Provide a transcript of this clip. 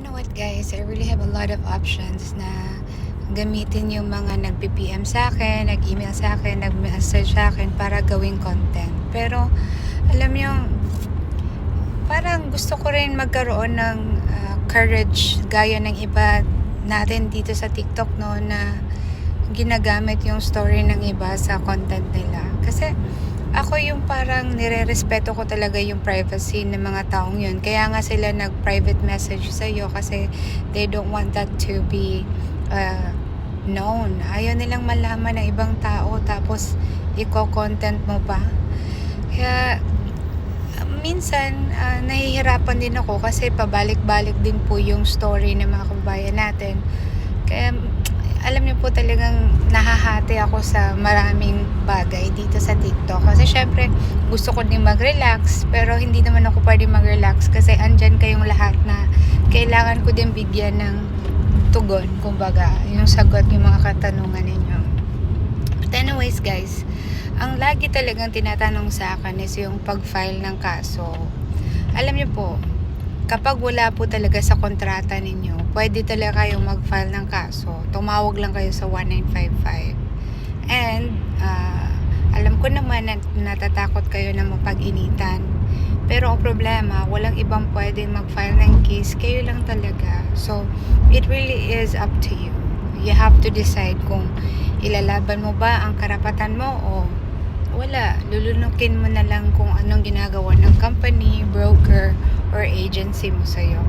know what guys, I really have a lot of options na gamitin yung mga nag-PM sa akin, nag-email sa akin, nag-message sa akin para gawing content. Pero alam nyo, parang gusto ko rin magkaroon ng courage gaya ng iba natin dito sa TikTok, no, na ginagamit yung story ng iba sa content nila. Kasi ako yung parang nire-respeto ko talaga yung privacy ng mga taong yun. Kaya nga sila nag-private message sa'yo kasi they don't want that to be known. Ayaw nilang malaman ng ibang tao tapos i-content mo pa. Kaya minsan nahihirapan din ako kasi pabalik-balik din po yung story ng mga kababayan natin. Kaya alam niyo po talagang nahahati ako sa maraming bagay dito sa TikTok. Kasi syempre gusto ko din mag-relax pero hindi naman ako pwede mag-relax kasi andyan kayong lahat na kailangan ko din bigyan ng tugon, kumbaga, yung sagot yung mga katanungan ninyo. But anyways guys, ang lagi talagang tinatanong sa akin is yung pag-file ng kaso. Alam niyo po, kapag wala po talaga sa kontrata ninyo, pwede talaga kayong mag-file ng kaso. Tumawag lang kayo sa 1955. And, alam ko naman na natatakot kayo na mapag-initan. Pero ang problema, walang ibang pwede mag-file ng case. Kayo lang talaga. So, it really is up to you. You have to decide kung ilalaban mo ba ang karapatan mo o wala. Lulunukin mo na lang kung anong ginagawa ng company, broker, or agency mo sa'yo.